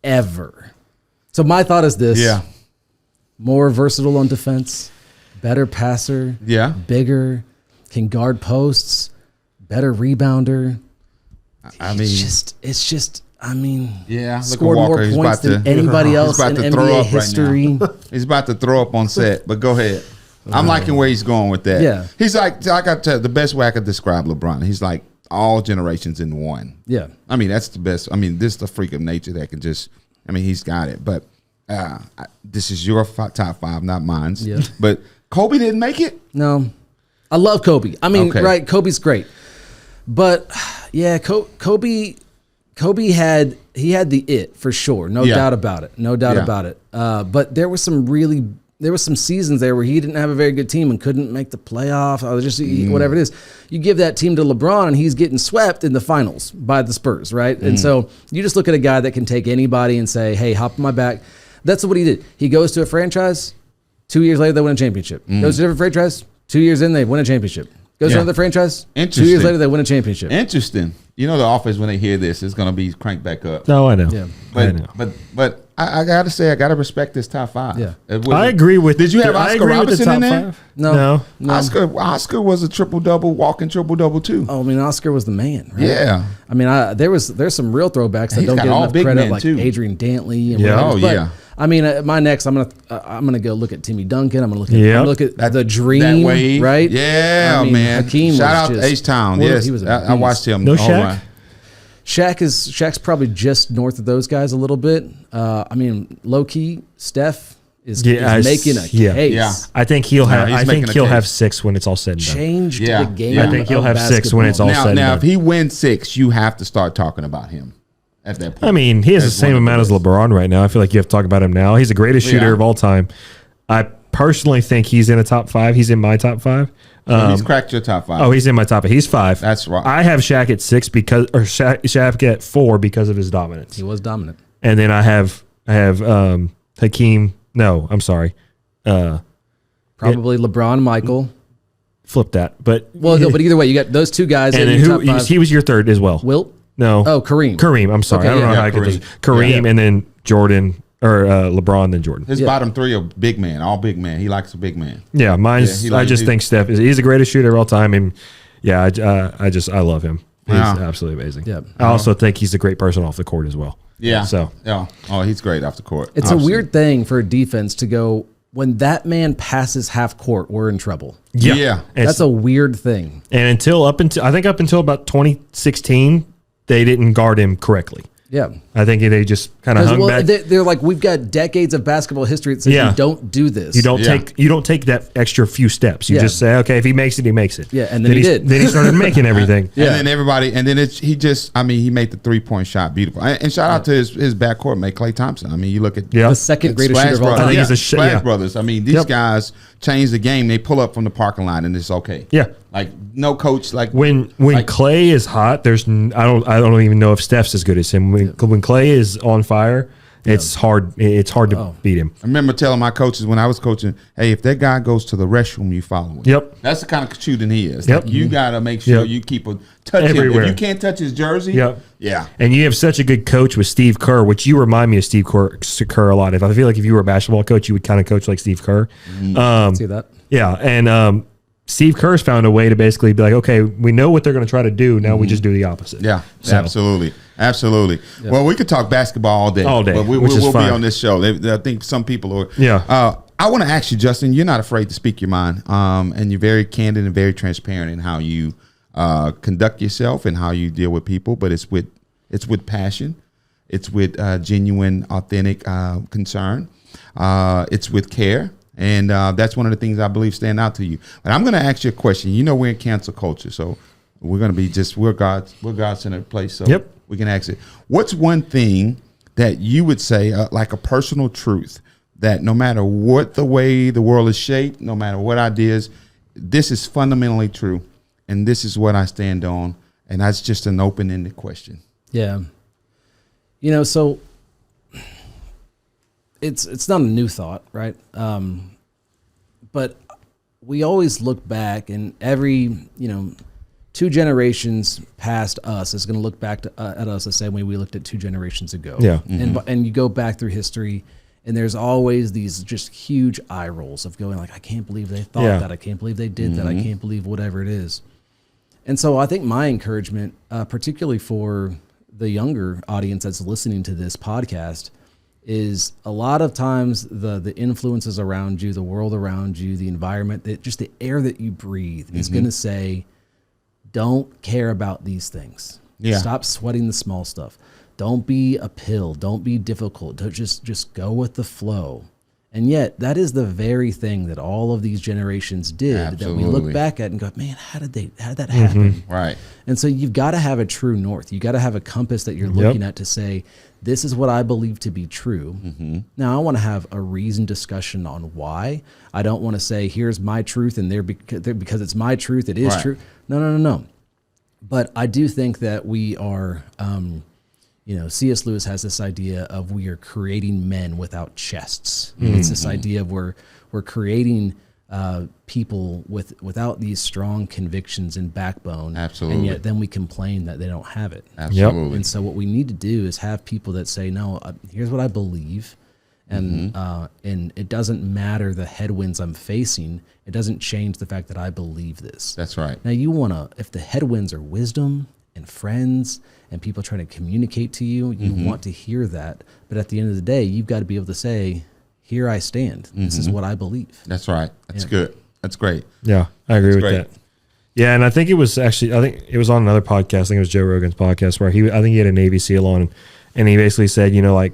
forever. So my thought is this. Yeah. More versatile on defense, better passer, Yeah. bigger, can guard posts, better rebounder. I mean, It's just, I mean, yeah. Look at scored Walker. more He's points about than to- anybody he's else about in to throw NBA up right now. history. He's about to throw up on set, but go ahead. I'm liking where he's going with that. Yeah. He's like I got the best way I could describe LeBron. He's like all generations in one. Yeah. I mean, that's the best. I mean, this is the freak of nature that can just, I mean, he's got it. But this is your top 5, not mine. Yeah. But Kobe didn't make it? No, I love Kobe. I mean, Okay. right? Kobe's great, but yeah, Kobe had the it for sure, no Yeah. doubt about it, no doubt Yeah. about it. But there was some seasons there where he didn't have a very good team and couldn't make the playoff. Or just whatever it is, you give that team to LeBron and he's getting swept in the finals by the Spurs, right? And so you just look at a guy that can take anybody and say, "Hey, hop on my back." That's what he did. He goes to a franchise. 2 years later, they win a championship. Goes to a different franchise. 2 years in, they win a championship. Goes to Yeah. another franchise. 2 Interesting. years later, they win a championship. Interesting. You know, the offense, when they hear this, is going to be cranked back up. No, I know. Yeah. I know. But I got to say, I got to respect this top 5. Yeah. I agree with. Did you have I Oscar agree with Robertson in there? five. No. Oscar was a triple-double, walking triple-double too. Oh, I mean, Oscar was the man, right? Yeah. I mean, there's some real throwbacks that He's don't got get all enough big credit, men, like too. Adrian Dantley. And Yeah. whatever. Oh, But, yeah. I mean, my next, I'm gonna go look at Timmy Duncan. I'm gonna look at, Yep. I'm gonna look at the Dream, That wave. right? Yeah, I mean, man. Hakeem Shout was out just- H-Town. well, Yes. he was a I watched him. No Oh, Shaq? my. Shaq's probably just north of those guys a little bit. I mean, low key, Steph is making a case. Yeah. I think he'll have. he's I making think a he'll case. have 6 when it's all said and done. Changed Yeah. the game. Yeah. I think he'll of have 6 when it's all basketball. said and Now, done. if he wins 6, you have to start talking about him at that point. I mean, he has the As same one of amount as best. LeBron right now. I feel like you have to talk about him now. He's the greatest shooter Yeah. of all time. I personally think he's in a top 5. He's in my top 5. He's cracked your top 5. Oh, he's in my top 5. He's 5. That's right. I have Shaq at 6 because, or Shaq at 4 because of his dominance. He was dominant. And then I have Hakeem. No, I'm sorry. Probably LeBron, Michael. Flip that. But Well, no, but either way, you got those two guys and in then your who top 5. he was your third as well. Wilt? No. Oh, Kareem. Kareem. I'm sorry. Okay, I don't know yeah. how I get this. Kareem. Kareem Yeah. and then Jordan or LeBron then Jordan. His bottom 3 are big man, all big man. He likes a big man. Yeah, mine's. Yeah, he I just he- think Steph he's the greatest shooter of all time, and yeah, I love him. He's Wow. absolutely amazing. Yeah. I also think he's a great person off the court as well. Yeah. So Yeah. Oh, he's great off the court. It's Obviously. a weird thing for a defense to go, when that man passes half court, we're in trouble. Yeah. And That's a weird thing. and up until about 2016, they didn't guard him correctly. Yeah. I think they just kind of hung back. They're like, we've got decades of basketball history that says you don't do this. You don't take that extra few steps. You just say, okay, if he makes it, he makes it. Yeah, and then he did. Then he started making everything. And then everybody, and then he made the 3-point shot beautiful. And shout out to his backcourt mate, Klay Thompson. I mean, you look at the second greatest shooter of all time. I think he's the Splash Brothers. I mean, these guys change the game. They pull up from the parking lot and it's okay. Yeah. Like no coach. Like when Klay is hot, I don't even know if Steph's as good as him. When Klay is on fire, it's hard. It's hard to beat him. I remember telling my coaches when I was coaching, hey, if that guy goes to the restroom, you follow him. Yep. That's the kind of shooting he is. Yep. Like, you got to make sure you keep a touch everywhere. If you can't touch his jersey, yeah. And you have such a good coach with Steve Kerr, which you remind me of Steve Kerr a lot. I feel like if you were a basketball coach, you would kind of coach like Steve Kerr. See that? Yeah, and Steve Kerr's found a way to basically be like, okay, we know what they're going to try to do. Now we just do the opposite. Yeah, absolutely. Yeah. Well, we could talk basketball all day. But we'll be on this show. I think some people are. Yeah. I want to ask you, Justin, you're not afraid to speak your mind, and you're very candid and very transparent in how you conduct yourself and how you deal with people. But it's with passion. It's with genuine, authentic concern. It's with care. And that's one of the things I believe stand out to you. But I'm going to ask you a question. You know, we're in cancel culture, so we're going to be we're God-centered place. So we can ask it. What's one thing that you would say, like a personal truth, that no matter what the way the world is shaped, no matter what ideas, this is fundamentally true, and this is what I stand on, and that's just an open-ended question. Yeah. You know, so it's not a new thought, right? But we always look back, and every 2 generations past us is going to look back at us the same way we looked at 2 generations ago. Yeah, and you go back through history, and there's always these just huge eye rolls of going like, I can't believe they thought that, I can't believe they did that, I can't believe whatever it is. And so I think my encouragement, particularly for the younger audience that's listening to this podcast, is a lot of times the influences around you, the world around you, the environment, just the air that you breathe is going to say, don't care about these things. Yeah. Stop sweating the small stuff. Don't be a pill. Don't be difficult. Don't just go with the flow. And yet that is the very thing that all of these generations did. Absolutely. That we look back at and go, man, how did that happen? Right. And so you've got to have a true north. You got to have a compass that you're looking at to say, this is what I believe to be true. Now I want to have a reasoned discussion on why. I don't want to say, here's my truth, and because it's my truth, it is true. No. But I do think that we are, C.S. Lewis has this idea of we are creating men without chests. It's this idea of we're creating people without these strong convictions and backbone. Absolutely. And yet then we complain that they don't have it. Absolutely. And so what we need to do is have people that say, no, here's what I believe. And it doesn't matter the headwinds I'm facing. It doesn't change the fact that I believe this. That's right. Now if the headwinds are wisdom and friends and people trying to communicate to you, you want to hear that. But at the end of the day, you've got to be able to say, here I stand. This is what I believe. That's right. That's good. That's great. Yeah, I agree with that. Yeah, and I think it was on another podcast. I think it was Joe Rogan's podcast where I think he had a Navy SEAL on, and he basically said, like,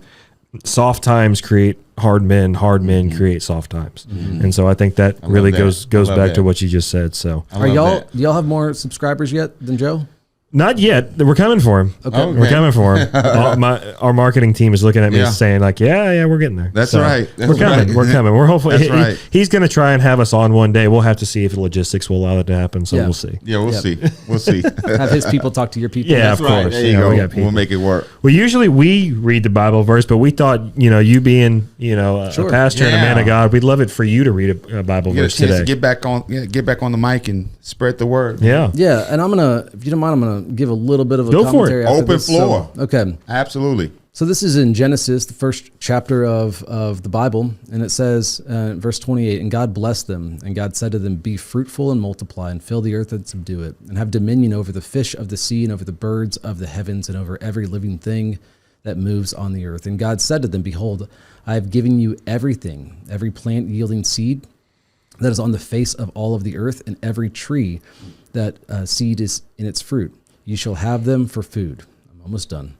soft times create hard men create soft times. And so I think that really goes back to what you just said. So do y'all have more subscribers yet than Joe? Not yet. We're coming for him. Okay. We're coming for him. Our marketing team is looking at me saying like, yeah, we're getting there. That's right. We're coming. We're coming. We're hopefully he's going to try and have us on one day. We'll have to see if the logistics will allow it to happen. So we'll see. Yeah, we'll see. We'll see. Have his people talk to your people. Yeah, of course. There you go. We'll make it work. Well, usually we read the Bible verse, but we thought, you being, a pastor and a man of God, we'd love it for you to read a Bible verse today. To get back on the mic and spread the word. Yeah. Yeah, and if you don't mind, I'm gonna give a little bit of a Go commentary. for it. Open floor. Okay. Absolutely. So this is in Genesis, the first chapter of the Bible, and it says, verse 28, and God blessed them, and God said to them, be fruitful and multiply, and fill the earth and subdue it, and have dominion over the fish of the sea, and over the birds of the heavens, and over every living thing that moves on the earth. And God said to them, behold, I have given you everything, every plant yielding seed that is on the face of all of the earth, and every tree that seed is in its fruit. You shall have them for food. I'm almost done.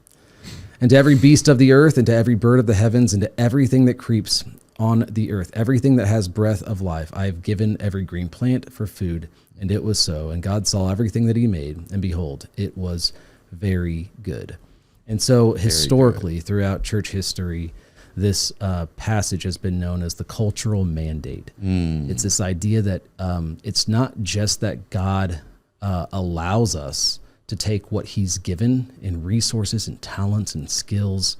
And to every beast of the earth, and to every bird of the heavens, and to everything that creeps on the earth, everything that has breath of life, I have given every green plant for food. And it was so. And God saw everything that he made, and behold, it was very good. And so historically, throughout church history, this passage has been known as the cultural mandate. It's this idea that it's not just that God allows us to take what he's given in resources and talents and skills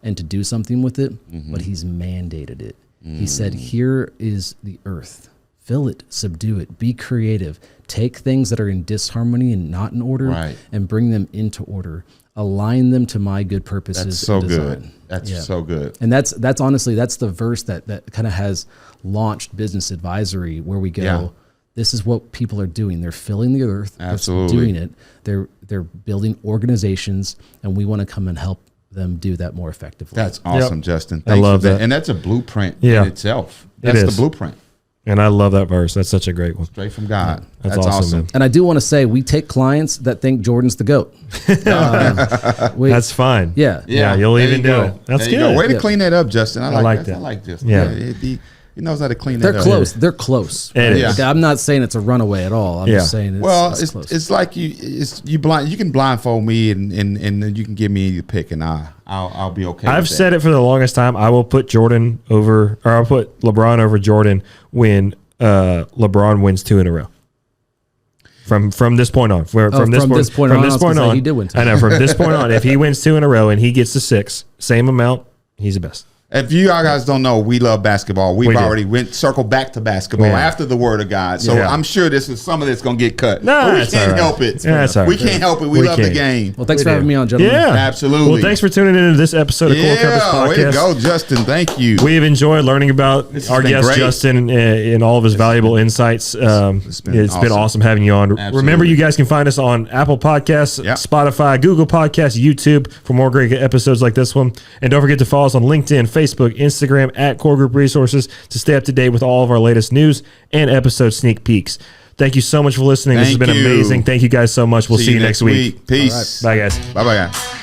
and to do something with it, but he's mandated it. He said, here is the earth. Fill it, subdue it, be creative. Take things that are in disharmony and not in order and bring them into order. Align them to my good purposes. That's so and design. good. That's so good. And that's honestly, that's the verse that kind of has launched Business Advisory, where we go, this is what people are doing. They're filling the earth. Absolutely. They're doing it. They're building organizations, and we want to come and help them do that more effectively. That's awesome, Justin. I love that. And that's a blueprint in itself. That's the blueprint. And I love that verse. That's such a great one. Straight from God. That's awesome. Man. And I do want to say, we take clients that think Jordan's the GOAT. That's fine. Yeah. You'll even do it. That's good. Way to clean that up, Justin. I like that. I like this. Yeah. He knows how to clean that They're up. close. They're close. Is. I'm not saying it's a runaway at all. I'm just saying it's close. It's like you can blindfold me and you can give me the pick and I'll be okay. I've said it for the longest time. I will put Jordan over, or I'll put LeBron over Jordan when LeBron wins 2 in a row. From this point on, from this point on, he did win 2. I know. From this point on, if he wins 2 in a row and he gets to 6, same amount, he's the best. If you guys don't know, we love basketball. We've already circled back to basketball after the word of God. So I'm sure some of this going to get cut. No, we can't help it. We can't help it. We love the game. Well, thanks for having me on, gentlemen. Yeah, absolutely. Well, thanks for tuning into this episode of Core Compass Podcast. Way to go, Justin. Thank you. We've enjoyed learning about our guest, great. Justin, and all of his valuable insights. It's been awesome having you on. Absolutely. Remember, you guys can find us on Apple Podcasts, Spotify, Google Podcasts, YouTube for more great episodes like this one. And don't forget to follow us on LinkedIn, Facebook, Instagram, at Core Group Resources to stay up to date with all of our latest news and episode sneak peeks. Thank you so much for listening. This has been amazing. Thank you guys so much. We'll see you next week. Peace. Right. Bye, guys. Bye-bye, guys.